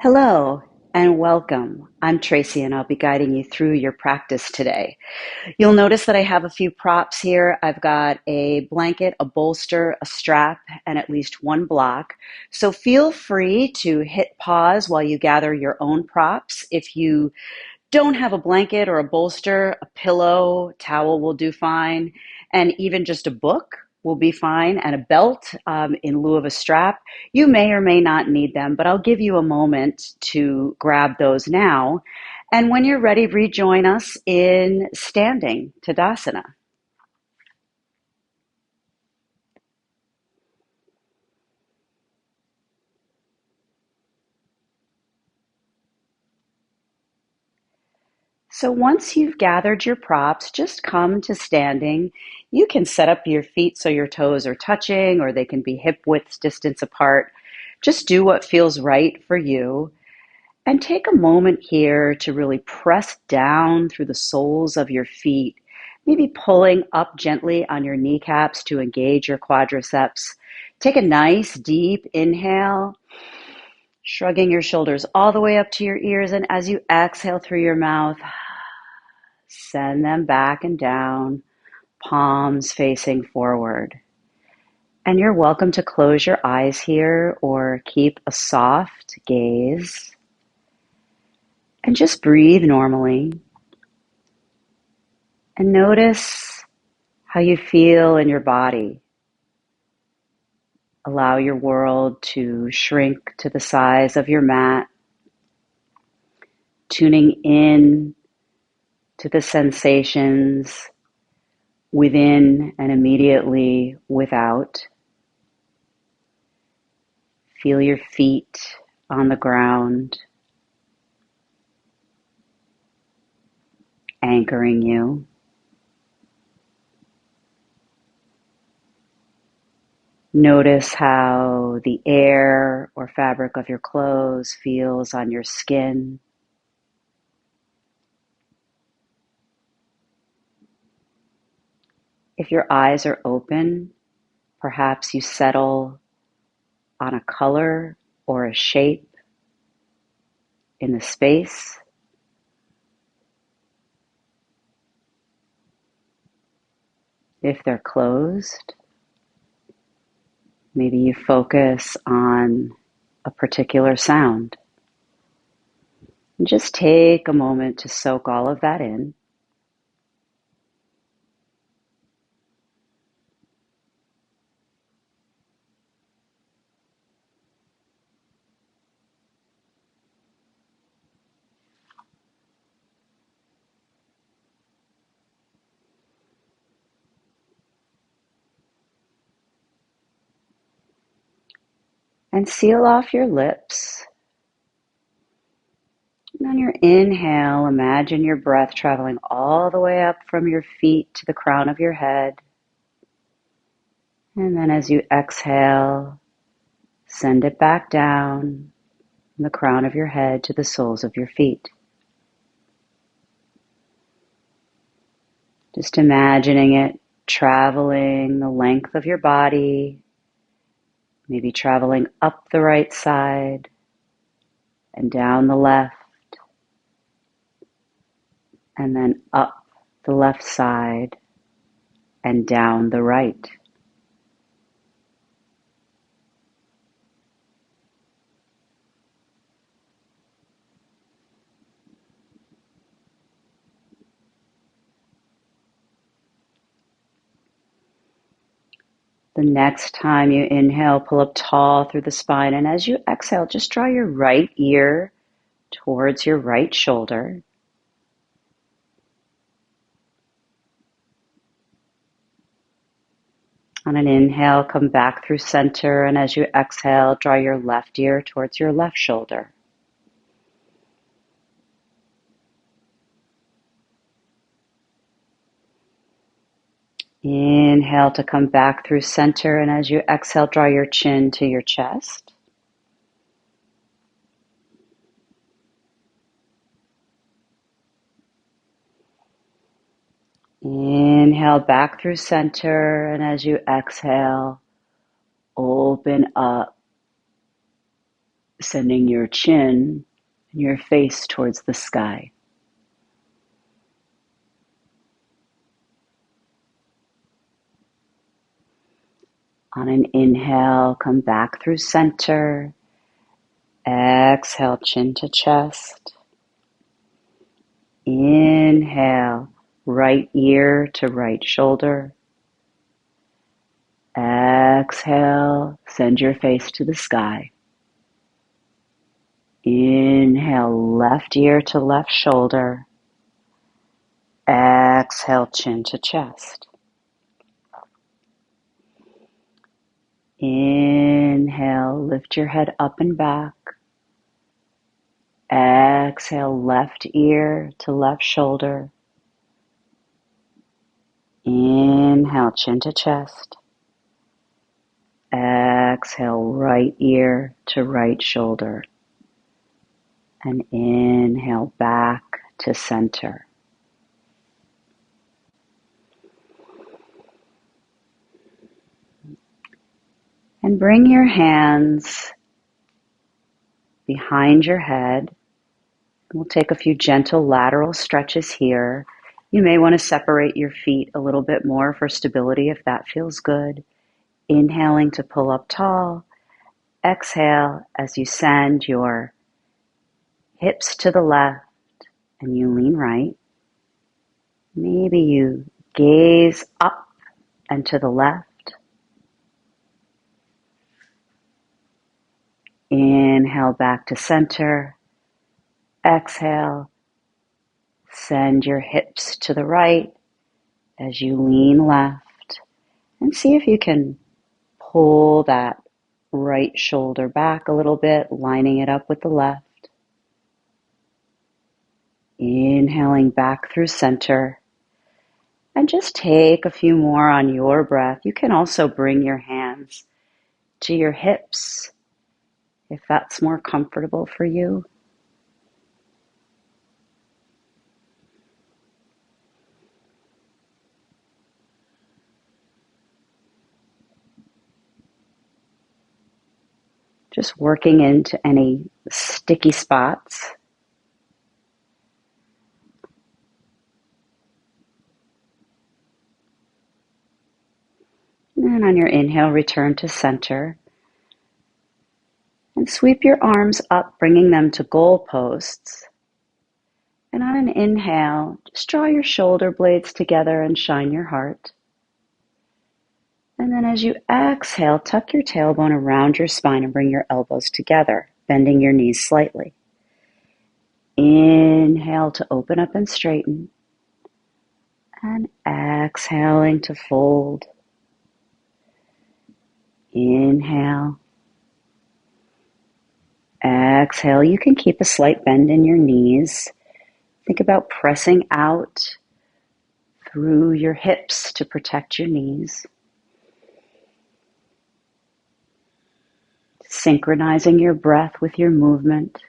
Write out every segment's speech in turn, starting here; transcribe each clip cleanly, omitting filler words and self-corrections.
Hello and welcome. I'm Traci and I'll be guiding you through your practice today. You'll notice that I have a few props here. I've got a blanket, a bolster, a strap, and at least one block. So feel free to hit pause while you gather your own props. If you don't have a blanket or a bolster, a pillow, towel will do fine, and even just a book will be fine, and a belt in lieu of a strap. You may or may not need them, but I'll give you a moment to grab those now. And when you're ready, rejoin us in standing Tadasana. So once you've gathered your props, just come to standing. You can set up your feet so your toes are touching, or they can be hip width distance apart. Just do what feels right for you. And take a moment here to really press down through the soles of your feet, maybe pulling up gently on your kneecaps to engage your quadriceps. Take a nice deep inhale, shrugging your shoulders all the way up to your ears. And as you exhale through your mouth, send them back and down, palms facing forward. And you're welcome to close your eyes here or keep a soft gaze and just breathe normally. And notice how you feel in your body. Allow your world to shrink to the size of your mat, tuning in to the sensations within and immediately without. Feel your feet on the ground, anchoring you. Notice how the air or fabric of your clothes feels on your skin. If your eyes are open, perhaps you settle on a color or a shape in the space. If they're closed, maybe you focus on a particular sound. And just take a moment to soak all of that in. And seal off your lips. And on your inhale, imagine your breath traveling all the way up from your feet to the crown of your head. And then as you exhale, send it back down from the crown of your head to the soles of your feet. Just imagining it traveling the length of your body, maybe traveling up the right side and down the left, and then up the left side and down the right. The next time you inhale, pull up tall through the spine, and as you exhale, just draw your right ear towards your right shoulder. On an inhale, come back through center, and as you exhale, draw your left ear towards your left shoulder. Inhale to come back through center, and as you exhale, draw your chin to your chest. Inhale back through center, and as you exhale, open up sending your chin and your face towards the sky. On an inhale, come back through center. Exhale, chin to chest. Inhale, right ear to right shoulder. Exhale, send your face to the sky. Inhale, left ear to left shoulder. Exhale, chin to chest. Inhale, lift your head up and back. Exhale, left ear to left shoulder. Inhale, chin to chest. Exhale, right ear to right shoulder. And inhale, back to center. And bring your hands behind your head. We'll take a few gentle lateral stretches here. You may want to separate your feet a little bit more for stability if that feels good. Inhaling to pull up tall. Exhale as you send your hips to the left and you lean right. Maybe you gaze up and to the left. Inhale back to center. Exhale. Send your hips to the right as you lean left. And see if you can pull that right shoulder back a little bit, lining it up with the left. Inhaling back through center. And just take a few more on your breath. You can also bring your hands to your hips if that's more comfortable for you. Just working into any sticky spots. And on your inhale, return to center. And sweep your arms up, bringing them to goalposts. And on an inhale, just draw your shoulder blades together and shine your heart. And then as you exhale, tuck your tailbone around your spine and bring your elbows together, bending your knees slightly. Inhale to open up and straighten. And exhaling to fold. Inhale. Exhale. You can keep a slight bend in your knees. Think about pressing out through your hips to protect your knees. Synchronizing your breath with your movement.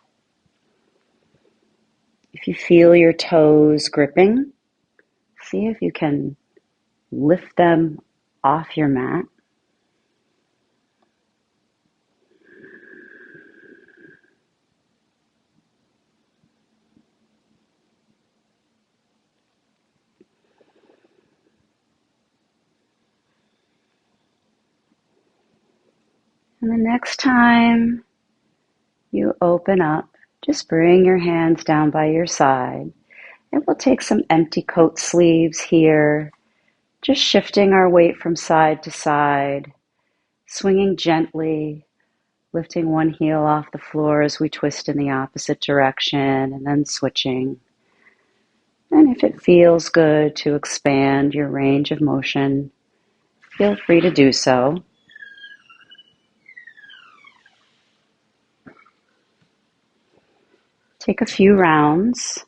If you feel your toes gripping, see if you can lift them off your mat. And the next time you open up, just bring your hands down by your side. And we'll take some empty coat sleeves here, just shifting our weight from side to side, swinging gently, lifting one heel off the floor as we twist in the opposite direction, and then switching. And if it feels good to expand your range of motion, feel free to do so. Take a few rounds.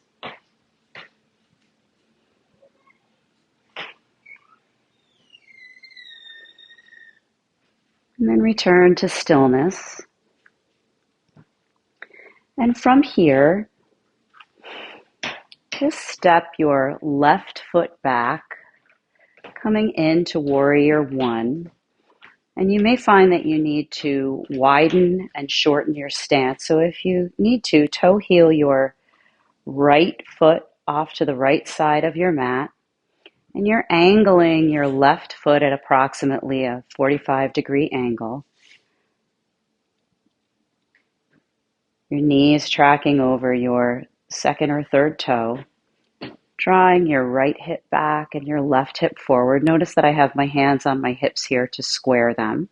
And then return to stillness. And from here, just step your left foot back, coming into warrior one. And you may find that you need to widen and shorten your stance. So if you need to, toe heel your right foot off to the right side of your mat, and you're angling your left foot at approximately a 45-degree angle. Your knees tracking over your second or third toe, drawing your right hip back and your left hip forward. Notice that I have my hands on my hips here to square them.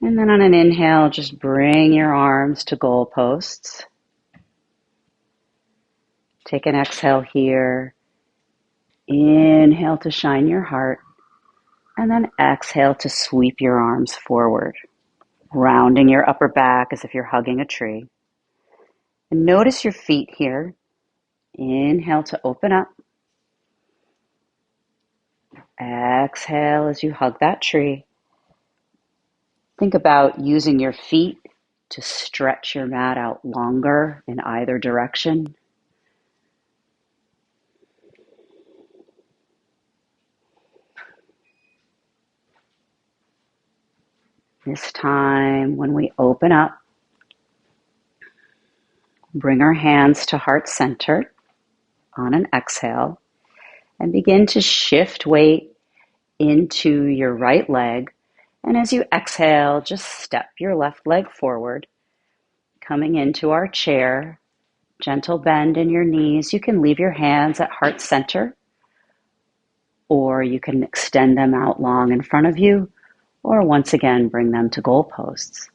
And then on an inhale, just bring your arms to goalposts. Take an exhale here. Inhale to shine your heart. And then exhale to sweep your arms forward, rounding your upper back as if you're hugging a tree. And notice your feet here. Inhale to open up. Exhale as you hug that tree. Think about using your feet to stretch your mat out longer in either direction. This time, when we open up, bring our hands to heart center on an exhale and begin to shift weight into your right leg. And as you exhale, just step your left leg forward, coming into our chair. Gentle bend in your knees. You can leave your hands at heart center, or you can extend them out long in front of you, or once again, bring them to goalposts.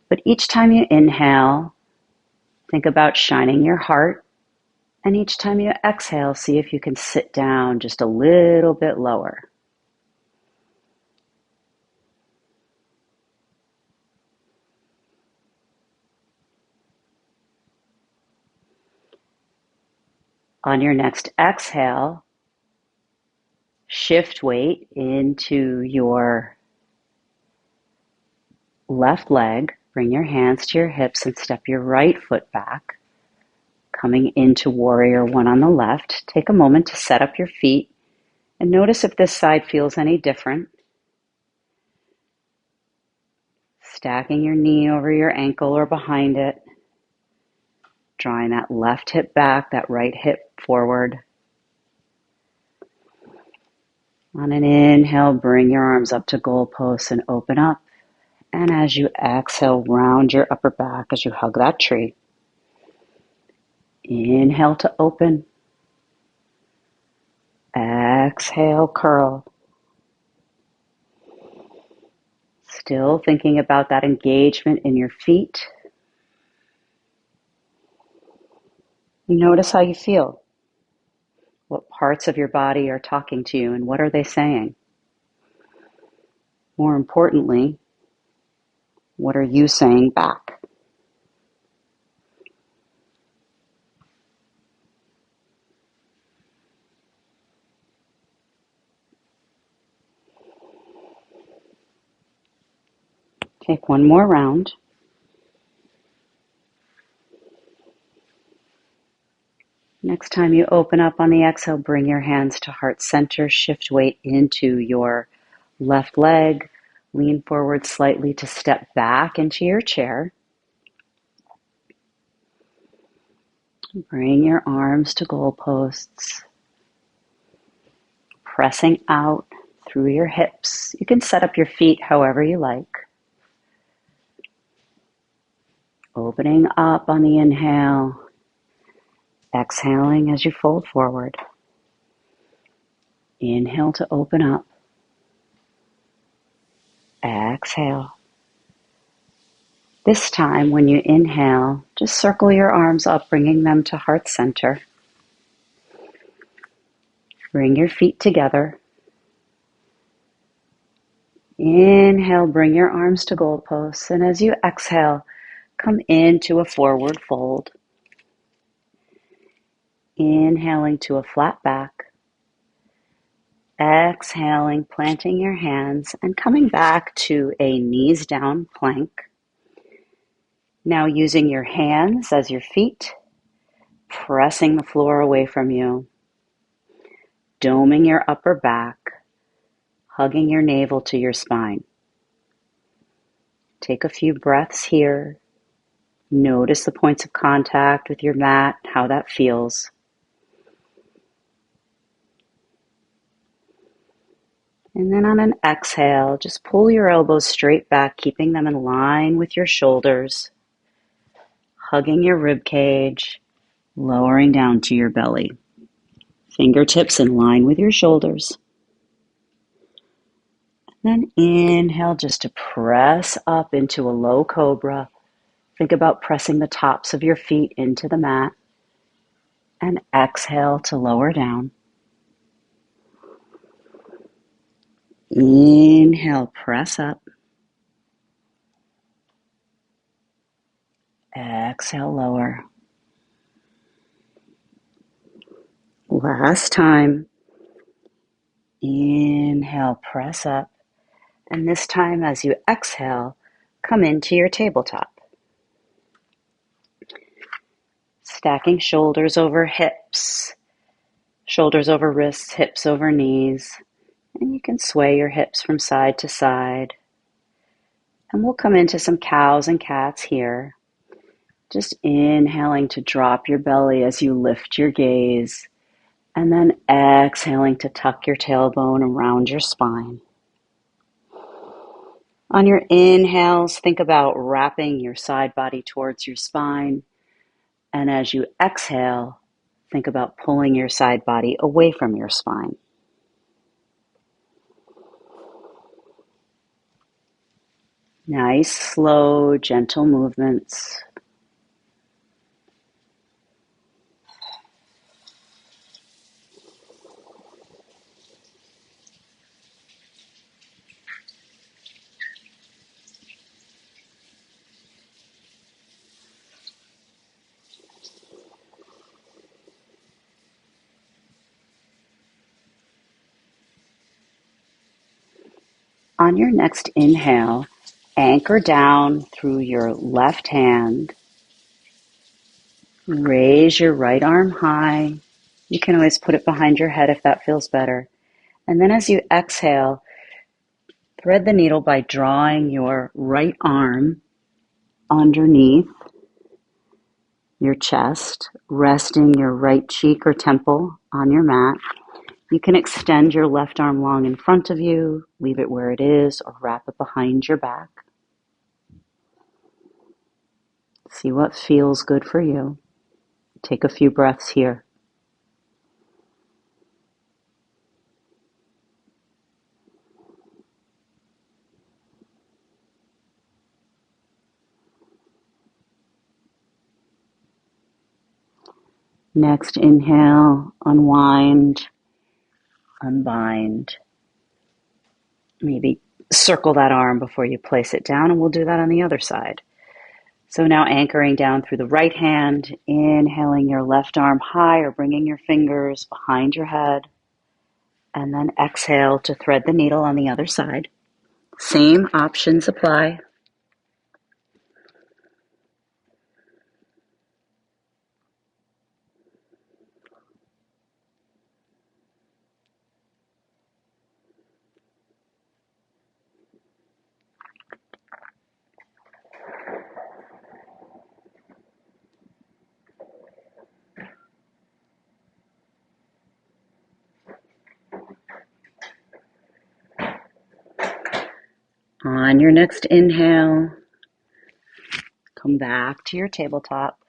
But each time you inhale, think about shining your heart. And each time you exhale, see if you can sit down just a little bit lower. On your next exhale, shift weight into your left leg. Bring your hands to your hips and step your right foot back. Coming into warrior one on the left. Take a moment to set up your feet and notice if this side feels any different. Stacking your knee over your ankle or behind it. Drawing that left hip back, that right hip forward. On an inhale, bring your arms up to goalposts and open up. And as you exhale, round your upper back as you hug that tree. Inhale to open. Exhale, curl. Still thinking about that engagement in your feet. You notice how you feel. What parts of your body are talking to you and what are they saying? More importantly, what are you saying back? Take one more round. Next time you open up on the exhale, bring your hands to heart center, shift weight into your left leg, lean forward slightly to step back into your chair. Bring your arms to goalposts, pressing out through your hips. You can set up your feet however you like. Opening up on the inhale, exhaling as you fold forward. Inhale to open up. Exhale. This time, when you inhale, just circle your arms up, bringing them to heart center. Bring your feet together. Inhale, bring your arms to goalposts. And as you exhale, come into a forward fold. Inhaling to a flat back. Exhaling, planting your hands and coming back to a knees down plank. Now using your hands as your feet, pressing the floor away from you, doming your upper back, hugging your navel to your spine. Take a few breaths here. Notice the points of contact with your mat, how that feels. And then on an exhale, just pull your elbows straight back, keeping them in line with your shoulders, hugging your rib cage, lowering down to your belly. Fingertips in line with your shoulders. Then inhale just to press up into a low cobra. Think about pressing the tops of your feet into the mat. And exhale to lower down. Inhale, press up. Exhale, lower. Last time. Inhale, press up. And this time, as you exhale, come into your tabletop. Stacking shoulders over hips, shoulders over wrists, hips over knees. And you can sway your hips from side to side. And we'll come into some cows and cats here. Just inhaling to drop your belly as you lift your gaze. And then exhaling to tuck your tailbone around your spine. On your inhales, think about wrapping your side body towards your spine. And as you exhale, think about pulling your side body away from your spine. Nice, slow, gentle movements. On your next inhale, anchor down through your left hand. Raise your right arm high. You can always put it behind your head if that feels better. And then as you exhale, thread the needle by drawing your right arm underneath your chest, resting your right cheek or temple on your mat. You can extend your left arm long in front of you, leave it where it is, or wrap it behind your back. See what feels good for you. Take a few breaths here. Next inhale, unwind, unbind. Maybe circle that arm before you place it down, and we'll do that on the other side. So now anchoring down through the right hand, inhaling your left arm high or bringing your fingers behind your head, and then exhale to thread the needle on the other side. Same options apply. On your next inhale, come back to your tabletop.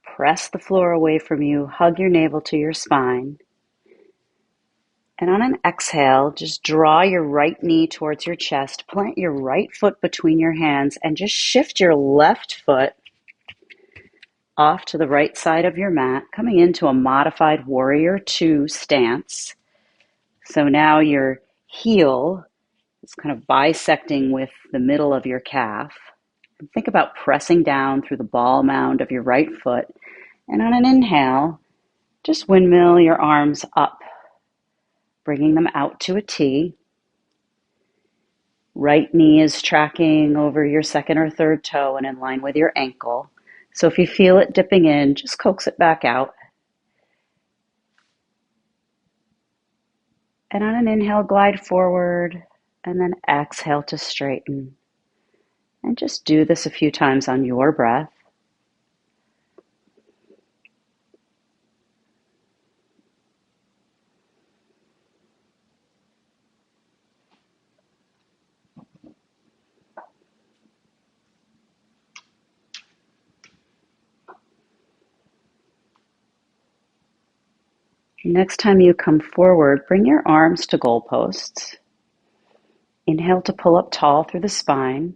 Press the floor away from you, hug your navel to your spine. And on an exhale, just draw your right knee towards your chest, plant your right foot between your hands, and just shift your left foot off to the right side of your mat, coming into a modified warrior two stance. So now your heel is kind of bisecting with the middle of your calf. And think about pressing down through the ball mound of your right foot. And on an inhale, just windmill your arms up, bringing them out to a T. Right knee is tracking over your second or third toe and in line with your ankle. So if you feel it dipping in, just coax it back out. And on an inhale, glide forward, and then exhale to straighten. And just do this a few times on your breath. Next time you come forward, bring your arms to goalposts. Inhale to pull up tall through the spine.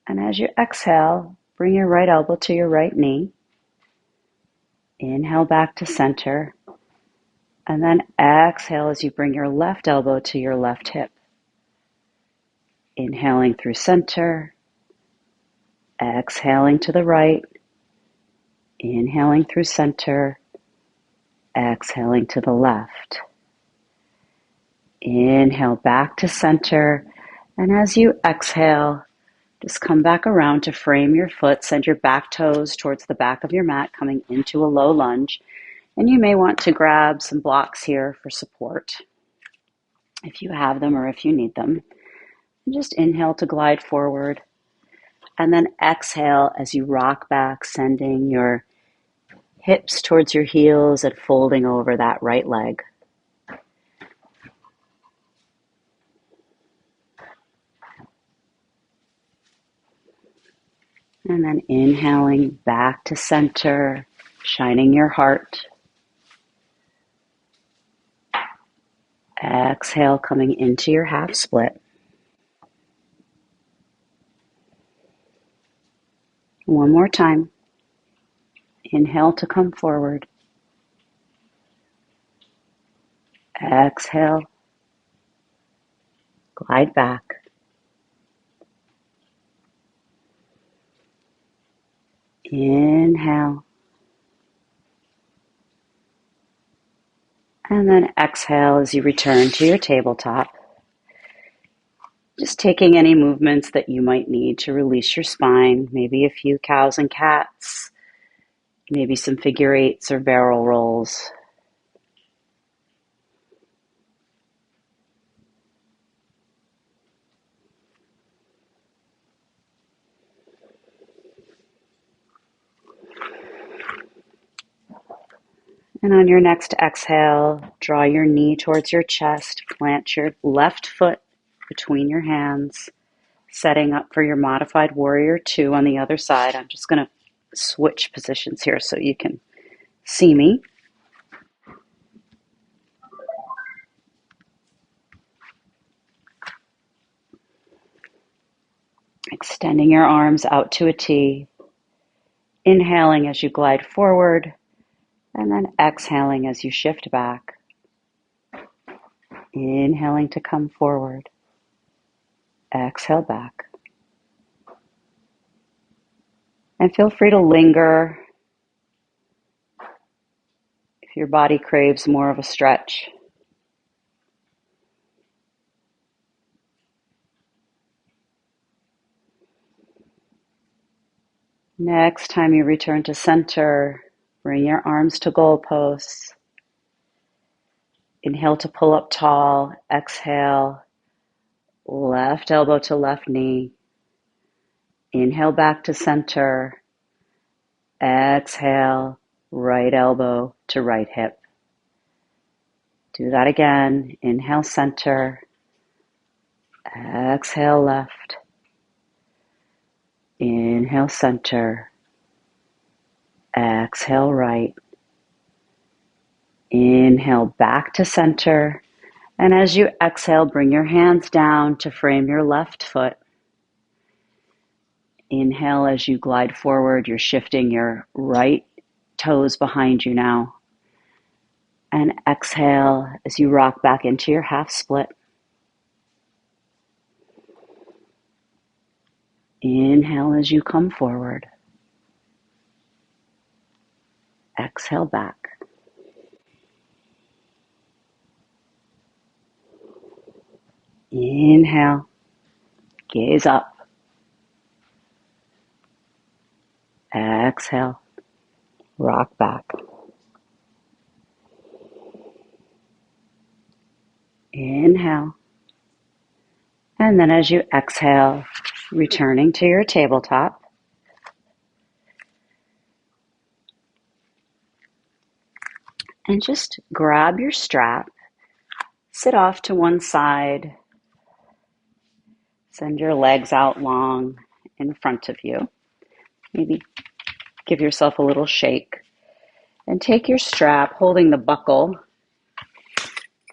And as you exhale, bring your right elbow to your right knee. Inhale back to center. And then exhale as you bring your left elbow to your left hip. Inhaling through center. Exhaling to the right. Inhaling through center. Exhaling to the left. Inhale back to center. And as you exhale, just come back around to frame your foot. Send your back toes towards the back of your mat, coming into a low lunge. And you may want to grab some blocks here for support if you have them or if you need them. And just inhale to glide forward. And then exhale as you rock back, sending your hips towards your heels and folding over that right leg. And then inhaling back to center, shining your heart. Exhale, coming into your half split. One more time. Inhale to come forward. Exhale. Glide back. Inhale. And then exhale as you return to your tabletop. Just taking any movements that you might need to release your spine. Maybe a few cows and cats. Maybe some figure eights or barrel rolls. And on your next exhale, draw your knee towards your chest, plant your left foot between your hands, setting up for your modified warrior two on the other side. I'm just going to switch positions here so you can see me. Extending your arms out to a T, inhaling as you glide forward, and then exhaling as you shift back. Inhaling to come forward. Exhale back. And feel free to linger if your body craves more of a stretch. Next time you return to center, bring your arms to goalposts. Inhale to pull up tall. Exhale, left elbow to left knee. Inhale back to center. Exhale, right elbow to right hip. Do that again. Inhale center. Exhale left. Inhale center. Exhale right. Inhale back to center. And as you exhale, bring your hands down to frame your left foot. Inhale as you glide forward. You're shifting your right toes behind you now. And exhale as you rock back into your half split. Inhale as you come forward. Exhale back. Inhale, gaze up. Exhale, rock back. Inhale. And then as you exhale, returning to your tabletop. And just grab your strap, sit off to one side, send your legs out long in front of you. Maybe give yourself a little shake. And take your strap, holding the buckle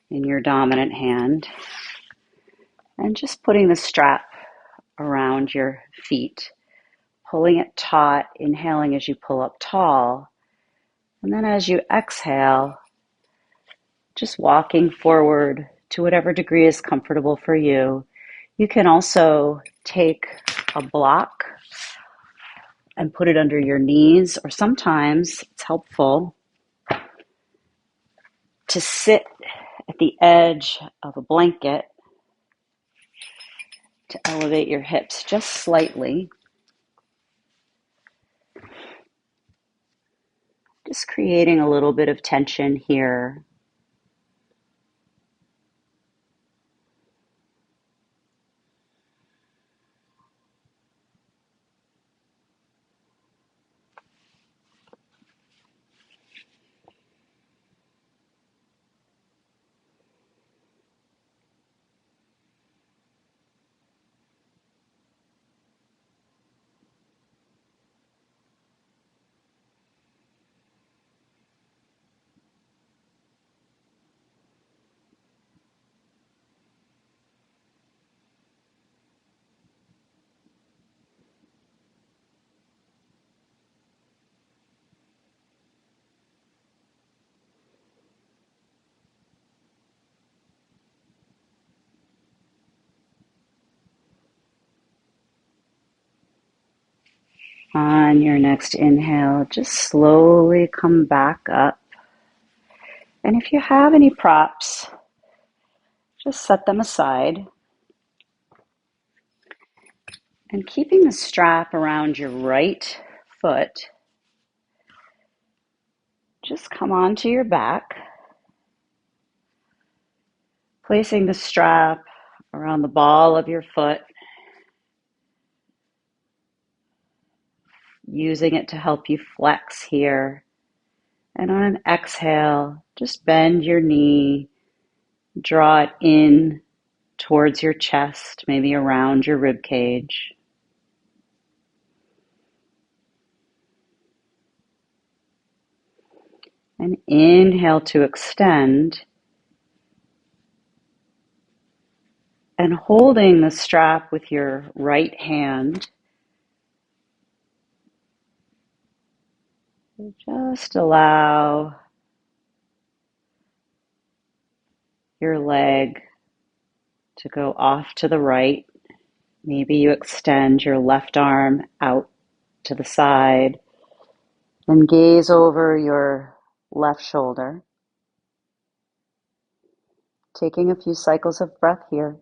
in your dominant hand, and just putting the strap around your feet, pulling it taut, inhaling as you pull up tall. And then as you exhale, just walking forward to whatever degree is comfortable for you. You can also take a block and put it under your knees, or sometimes it's helpful to sit at the edge of a blanket to elevate your hips just slightly. Just creating a little bit of tension here. On your next inhale, just slowly come back up. And if you have any props, just set them aside. And keeping the strap around your right foot, just come onto your back, placing the strap around the ball of your foot, using it to help you flex here. And on an exhale, just bend your knee, draw it in towards your chest, maybe around your rib cage. And inhale to extend. And holding the strap with your right hand, just allow your leg to go off to the right. Maybe you extend your left arm out to the side and gaze over your left shoulder. Taking a few cycles of breath here.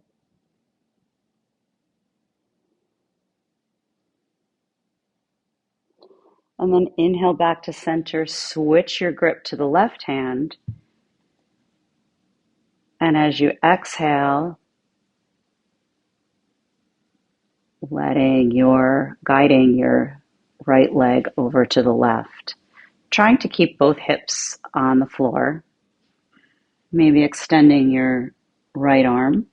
And then inhale back to center, switch your grip to the left hand. And as you exhale, guiding your right leg over to the left. Trying to keep both hips on the floor. Maybe extending your right arm,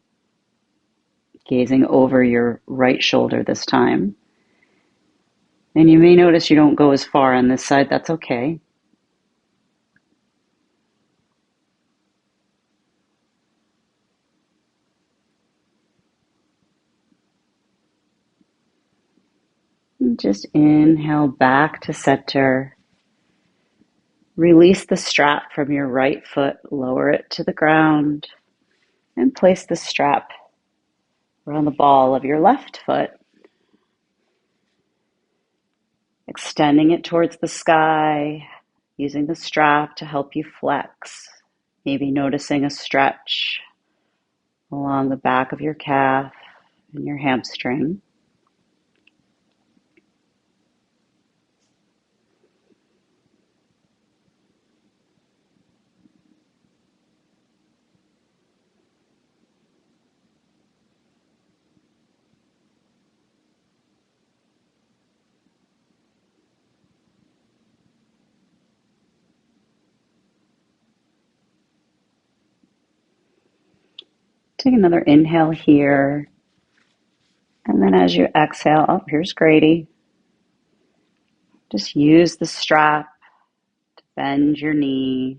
gazing over your right shoulder this time. And you may notice you don't go as far on this side, that's okay. And just inhale back to center. Release the strap from your right foot, lower it to the ground, and place the strap around the ball of your left foot. Extending it towards the sky, using the strap to help you flex. Maybe noticing a stretch along the back of your calf and your hamstring. Take another inhale here. And then as you exhale, oh, here's Grady. Just use the strap to bend your knee,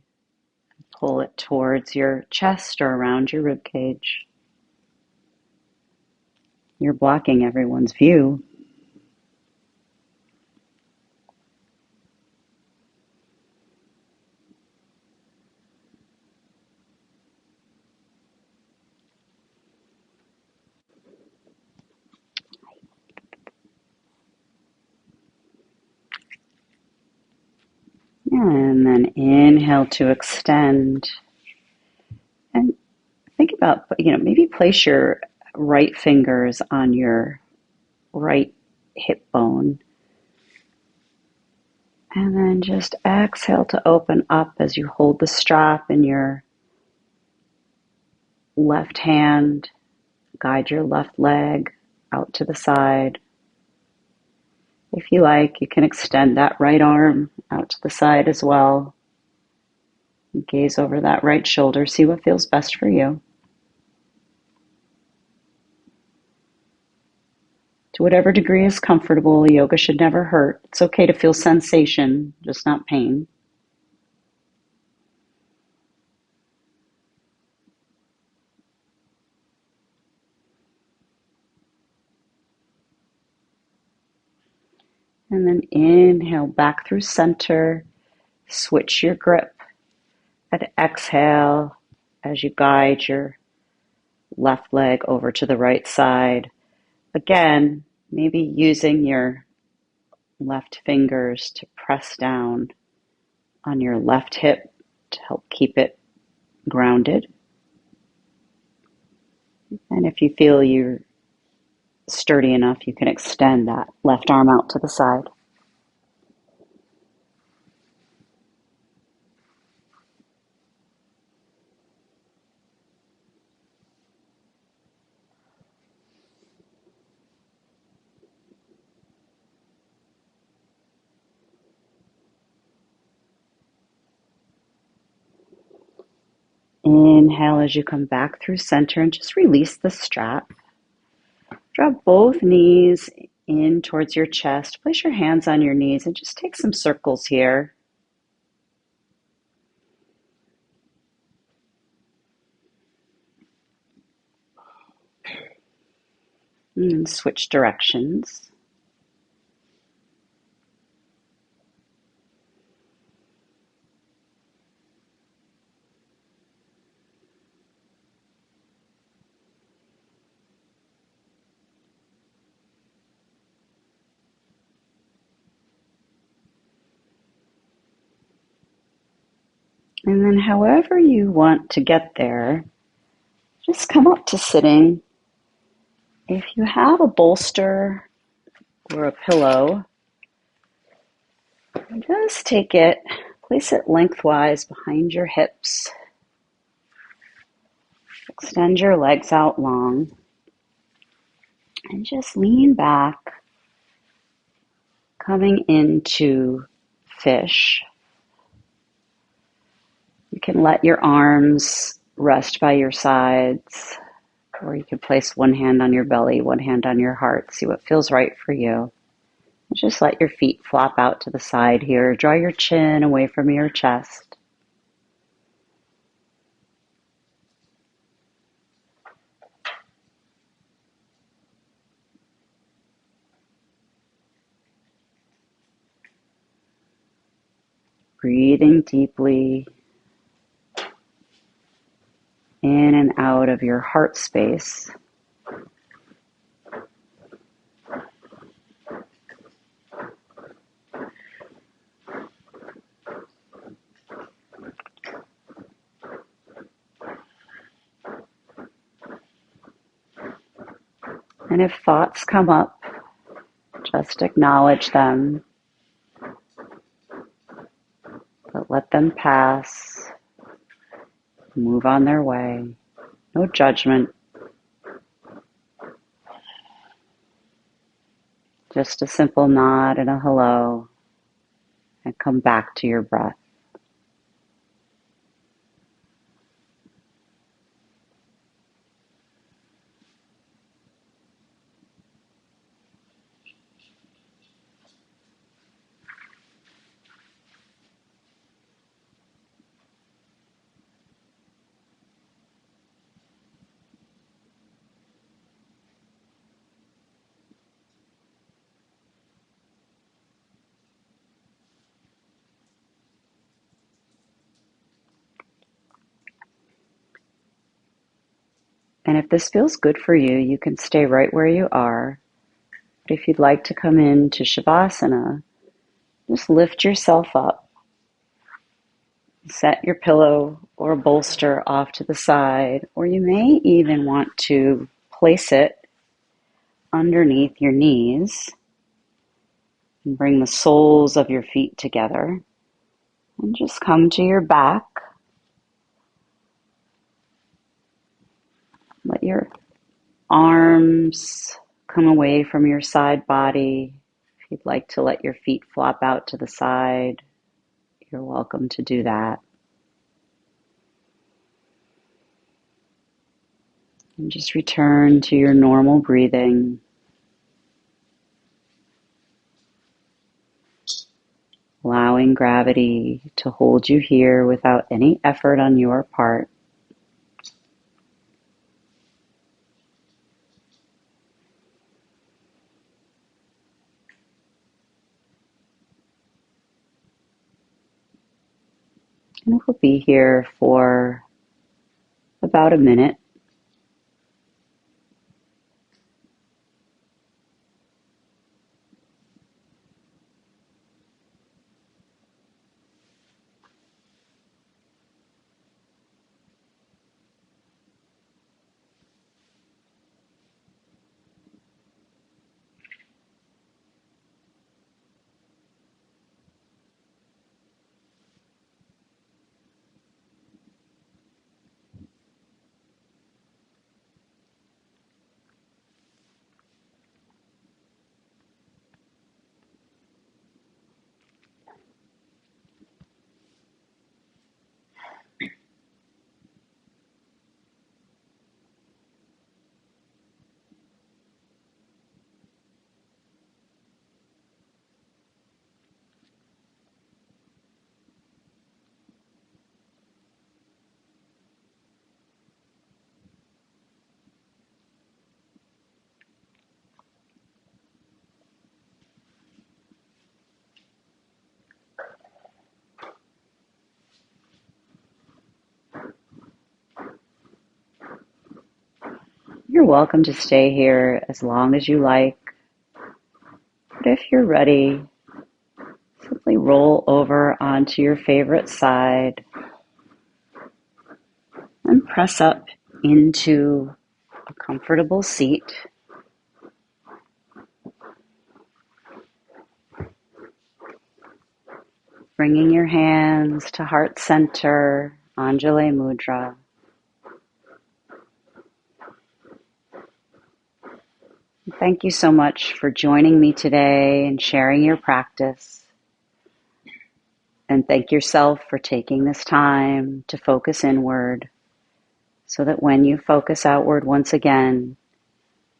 pull it towards your chest or around your rib cage. You're blocking everyone's view. And then inhale to extend. And think about, maybe place your right fingers on your right hip bone. And then just exhale to open up as you hold the strap in your left hand. Guide your left leg out to the side. If you like, you can extend that right arm out to the side as well. Gaze over that right shoulder. See what feels best for you. To whatever degree is comfortable, yoga should never hurt. It's okay to feel sensation, just not pain. And then inhale back through center. Switch your grip. And exhale as you guide your left leg over to the right side. Again, maybe using your left fingers to press down on your left hip to help keep it grounded. And if you feel you're sturdy enough, you can extend that left arm out to the side. Inhale as you come back through center and just release the strap. Drop both knees in towards your chest. Place your hands on your knees and just take some circles here. And switch directions. And then however you want to get there, just come up to sitting. If you have a bolster or a pillow, just take it, place it lengthwise behind your hips. Extend your legs out long. And just lean back, coming into fish. You can let your arms rest by your sides, or you can place one hand on your belly, one hand on your heart. See what feels right for you. Just let your feet flop out to the side here. Draw your chin away from your chest. Breathing deeply in and out of your heart space. And if thoughts come up, just acknowledge them, but let them pass, move on their way. No judgment, just a simple nod and a hello, and come back to your breath. And if this feels good for you, you can stay right where you are. But if you'd like to come into Shavasana, just lift yourself up. Set your pillow or bolster off to the side, or you may even want to place it underneath your knees and bring the soles of your feet together and just come to your back. Let your arms come away from your side body. If you'd like to let your feet flop out to the side, you're welcome to do that. And just return to your normal breathing, allowing gravity to hold you here without any effort on your part. And we'll be here for about a minute. You're welcome to stay here as long as you like. But if you're ready, simply roll over onto your favorite side and press up into a comfortable seat. Bringing your hands to heart center, Anjali Mudra. Thank you so much for joining me today and sharing your practice. And thank yourself for taking this time to focus inward so that when you focus outward once again,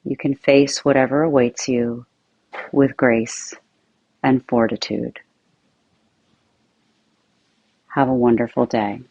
you can face whatever awaits you with grace and fortitude. Have a wonderful day.